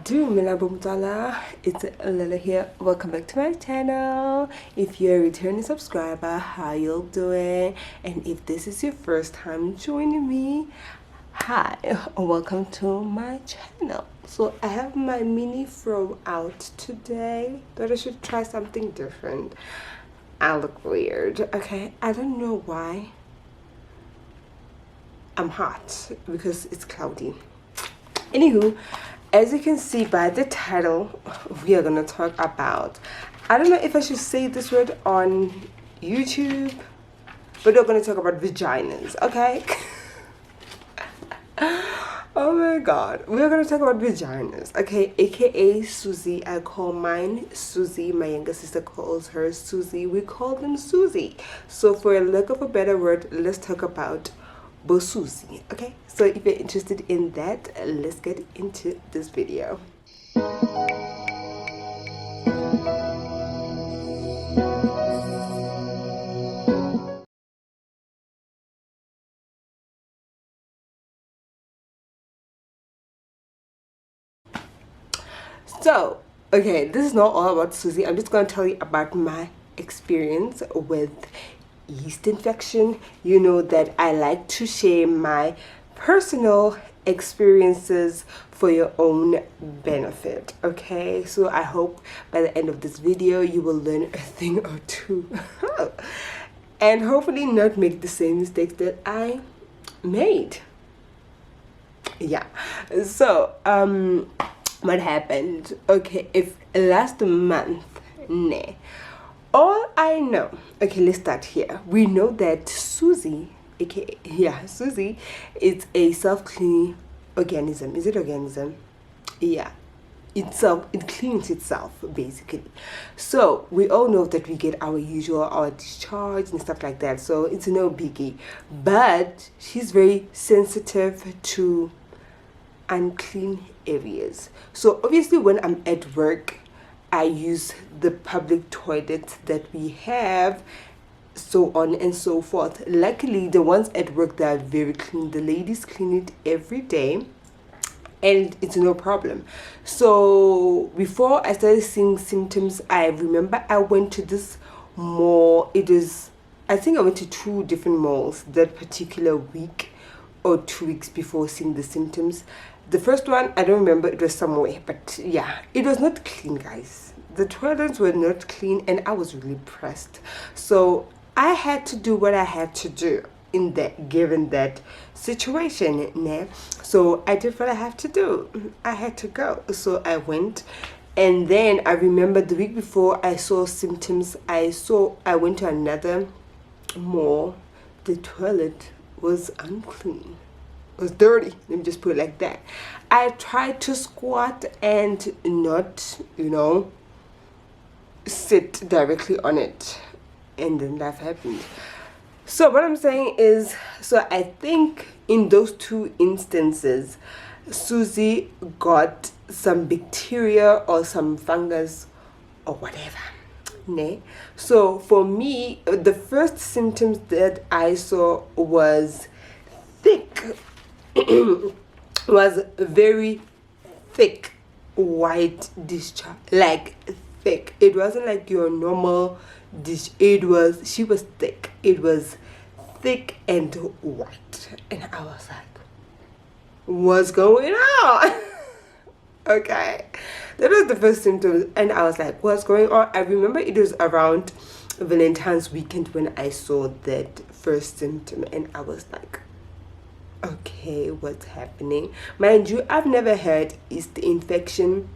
doing, Motswala? It's Lelo here. Welcome back to my channel. If you're a returning subscriber, how you doing? And if this is your first time joining me, hi, welcome to my channel. So I have my mini throw out today. Thought I should try something different. I look weird. Okay, I don't know why. I'm hot because it's cloudy. Anywho, as you can see by the title, we are gonna talk about, I don't know if I should say this word on YouTube, but we're gonna talk about vaginas, okay? Oh my god, we're gonna talk about vaginas, okay? AKA Susie. I call mine Susie. My younger sister calls her Susie. We call them Susie. So for a lack of a better word, let's talk about Susie. Okay, so if you're interested in that, let's get into this video. So okay, this is not all about Susie. I'm just going to tell you about my experience with yeast infection. You know that I like to share my personal experiences for your own benefit. Okay, so I hope by the end of this video you will learn a thing or two and hopefully not make the same mistakes that I made. Yeah, so what happened? Okay, if last month, nah, all I know, okay, let's start here. We know that Susie, aka Susie, is a self-cleaning organism. Is it organism? Yeah, it cleans itself basically. So we all know that we get our discharge and stuff like that, so it's no biggie. But she's very sensitive to unclean areas. So obviously when I'm at work, I use the public toilets that we have, so on and so forth. Luckily the ones at work, they are very clean. The ladies clean it every day and it's no problem. So before I started seeing symptoms, I remember I went to this mall. I think I went to 2 different malls that particular week or 2 weeks before seeing the symptoms. The first one, I don't remember, it was somewhere, but yeah, it was not clean, guys. The toilets were not clean and I was really pressed. So I had to do what I had to do in that, given that situation. Nah. So I did what I have to do. I had to go. So I went, and then I remember the week before I saw symptoms, I went to another mall. The toilet was unclean. It was dirty, let me just put it like that. I tried to squat and not, sit directly on it, and then that happened. So what I'm saying is, so I think in those 2 instances, Susie got some bacteria or some fungus or whatever. Né? So for me, the first symptoms that I saw was thick was very thick white discharge, like thick. It wasn't like your normal dish. She was thick. It was thick and white, and I was like, what's going on? Okay, that was the first symptoms, and I was like, what's going on? I remember it was around Valentine's weekend when I saw that first symptom, and I was like, okay, what's happening? Mind you, I've never had yeast infection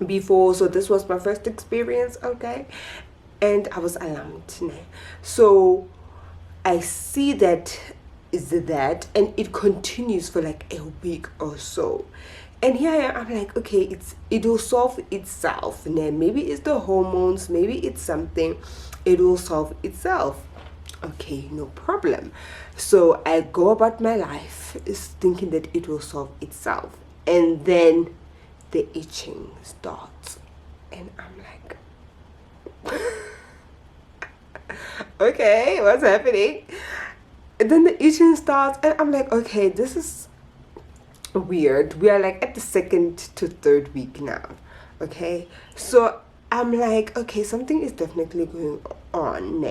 before, so this was my first experience, okay? And I was alarmed. So I see that and it continues for like a week or so, and here I am, I'm like, okay, it will solve itself. Maybe it's the hormones, maybe it's something, it will solve itself. Okay, no problem. So I go about my life thinking that it will solve itself, and then the itching starts, and I'm like, okay, what's happening? And then the itching starts, and I'm like, okay, this is weird. We are like at the 2nd to 3rd week now. Okay, so I'm like, okay, something is definitely going on.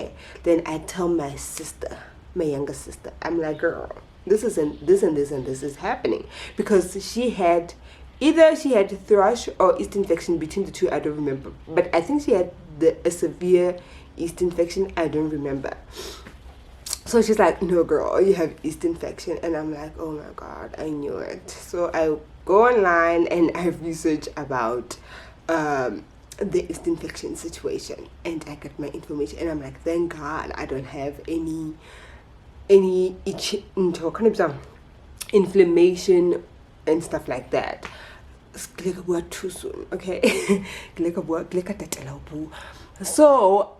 Then I tell my sister, my younger sister, I'm like, girl, this isn't this and this and this is happening, because she had thrush or yeast infection. Between the two, I don't remember, but I think she had a severe yeast infection. I don't remember. So she's like, no girl, you have yeast infection. And I'm like, oh my god, I knew it. So I go online and I research about the yeast infection situation, and I get my information, and I'm like, thank god I don't have any inflammation and stuff like that. Too soon, okay? So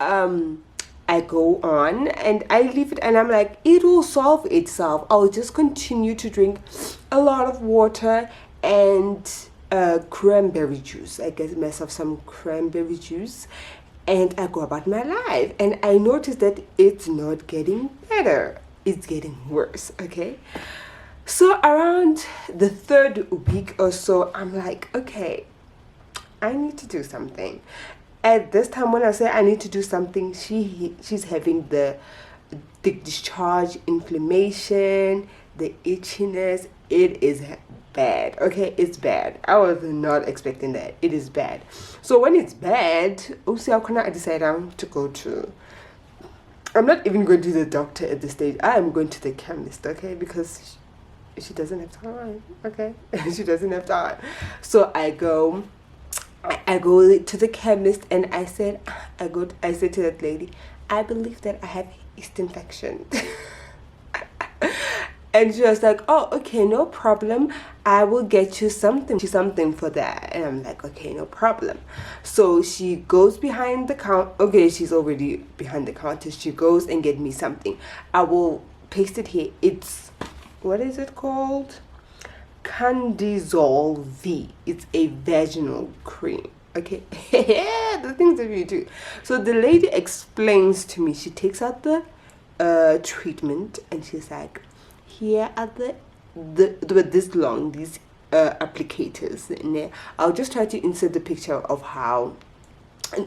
I go on and I leave it, and I'm like, it will solve itself. I'll just continue to drink a lot of water and cranberry juice. I get myself some cranberry juice and I go about my life. And I notice that it's not getting better, it's getting worse, okay? So around the 3rd week or so, I'm like, okay, I need to do something. At this time, when I say I need to do something, she's having the discharge, inflammation, the itchiness. It is bad, okay? It's bad. I was not expecting that. It is bad. So when it's bad, how can I decide to go to? I'm not even going to the doctor at this stage. I am going to the chemist, okay? Because she doesn't have time, okay? She doesn't have time. So I go to the chemist, and I said to that lady, I believe that I have yeast infection. And she was like, oh, okay, no problem, I will get you something for that. And I'm like, okay, no problem. So she goes behind the counter. Okay, she's already behind the counter. She goes and get me something. I will paste it here. It's, what is it called? Candizol V. It's a vaginal cream, okay? The things that we do. So the lady explains to me, she takes out the treatment, and she's like, here are the this long, these applicators, and I'll just try to insert the picture of how,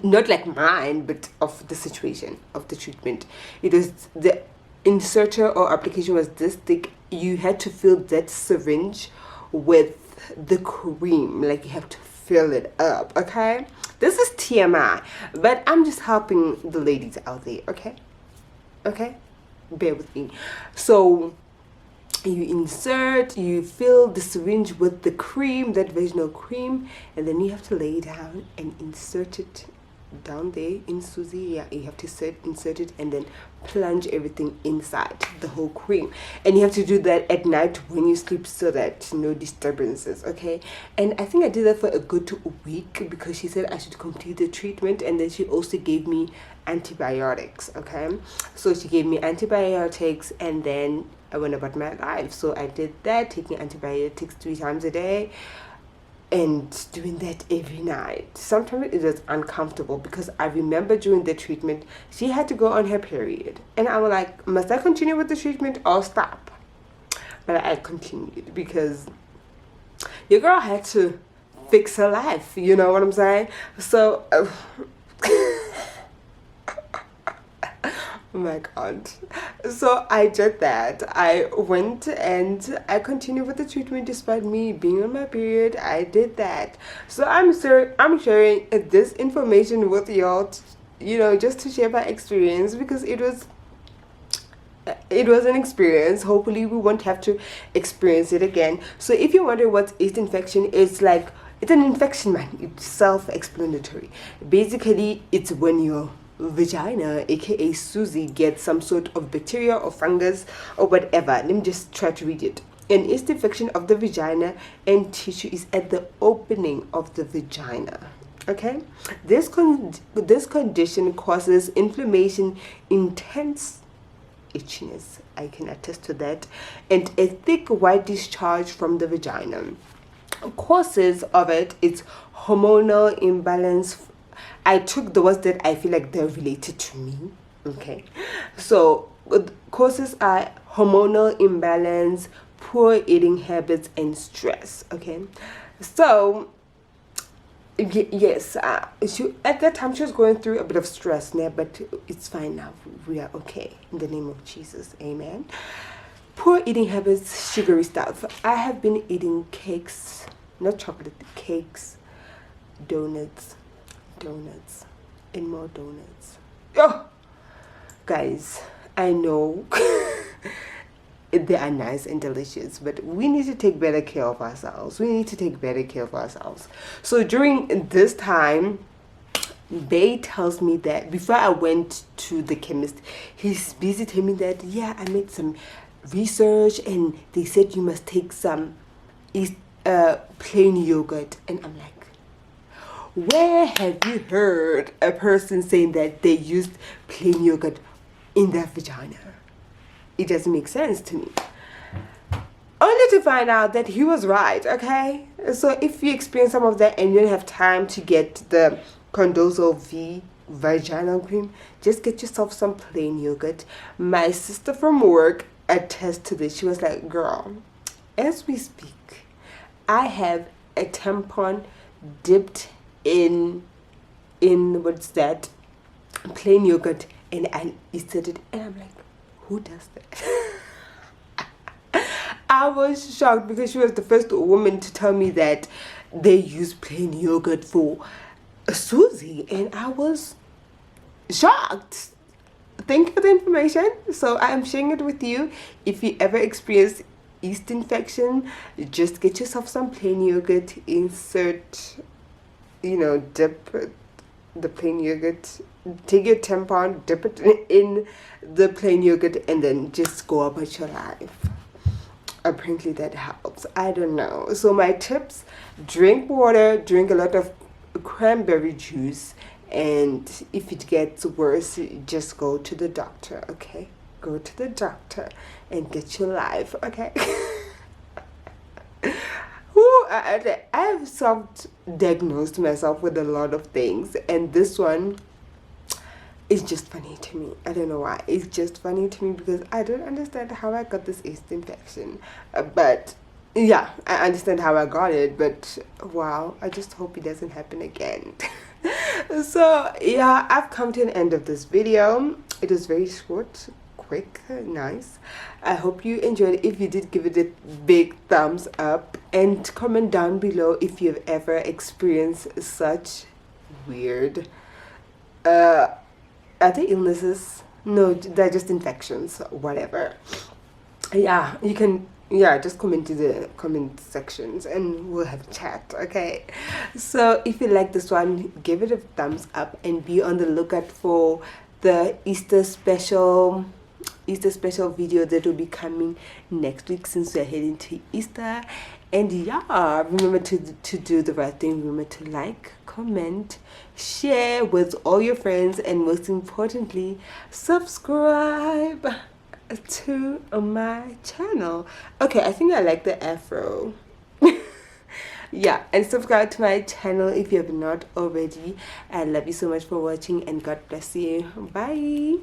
not like mine, but of the situation of the treatment. It was, the inserter or application was this thick. You had to fill that syringe with the cream, like you have to fill it up, okay? This is TMI, but I'm just helping the ladies out there, okay? Bear with me. So you fill the syringe with the cream, that vaginal cream, and then you have to lay down and insert it down there in Susie. Yeah, you have to insert it and then plunge everything inside the whole cream, and you have to do that at night when you sleep, so that no disturbances, okay? And I think I did that for a good week, because she said I should complete the treatment, and then she also gave me antibiotics, okay? So she gave me antibiotics, and then I went about my life. So I did that, taking antibiotics 3 times a day and doing that every night. Sometimes it was uncomfortable, because I remember during the treatment she had to go on her period, and I was like, must I continue with the treatment or stop? But I continued, because your girl had to fix her life, you know what I'm saying? So oh my god. So I did that. I went and I continued with the treatment despite me being on my period. I did that. So I'm sharing this information with y'all, just to share my experience, because it was an experience. Hopefully we won't have to experience it again. So if you wonder what yeast infection is, like, it's an infection, man. It's self-explanatory. Basically, it's when your vagina, aka Susie, gets some sort of bacteria or fungus or whatever. Let me just try to read it. An yeast infection of the vagina and tissue is at the opening of the vagina. Okay, this condition causes inflammation, intense itchiness, I can attest to that, and a thick white discharge from the vagina. Causes of it is hormonal imbalance. I took the ones that I feel like they're related to me, okay? So causes are hormonal imbalance, poor eating habits and stress. Okay, so yes, at that time she was going through a bit of stress now, but it's fine now. We are okay in the name of Jesus. Amen. Poor eating habits, sugary stuff. I have been eating cakes, not chocolate, cakes, donuts, and more donuts. Oh, guys, I know they are nice and delicious, but we need to take better care of ourselves. So during this time, Bay tells me that before I went to the chemist, he's busy telling me that, yeah, I made some research and they said you must take some plain yogurt. And I'm like, where have you heard a person saying that they used plain yogurt in their vagina? It doesn't make sense to me. Only to find out that he was right, okay? So if you experience some of that and you don't have time to get the Condosol V vaginal cream, just get yourself some plain yogurt. My sister from work attests to this. She was like, girl, as we speak, I have a tampon dipped in what's that, plain yogurt, and I eated it, and I'm like, who does that? I was shocked because she was the first woman to tell me that they use plain yogurt for Susie, and I was shocked. Thank you for the information. So I am sharing it with you. If you ever experience yeast infection, just get yourself some plain yogurt, insert, dip the plain yogurt, take your tampon, dip it in the plain yogurt, and then just go about your life. Apparently that helps. I don't know. So my tips: drink water, drink a lot of cranberry juice, and if it gets worse, just go to the doctor. Okay, go to the doctor and get your life. Okay. I've self-diagnosed myself with a lot of things, and this one is just funny to me. I don't know why. It's just funny to me because I don't understand how I got this yeast infection. But yeah, I understand how I got it, but wow, I just hope it doesn't happen again. So yeah, I've come to an end of this video. It was very short, quick, nice. I hope you enjoyed it. If you did, give it a big thumbs up and comment down below if you've ever experienced such weird are they illnesses? No, they're just infections, whatever. Yeah, you can, just comment in the comment sections and we'll have a chat. Okay, so if you like this one, give it a thumbs up and be on the lookout for the Easter special video that will be coming next week, since we're heading to Easter. And yeah, remember to do the right thing. Remember to like, comment, share with all your friends, and most importantly, subscribe to my channel. Okay, I think I like the afro. Yeah, and subscribe to my channel if you have not already. I love you so much for watching, and God bless you. Bye.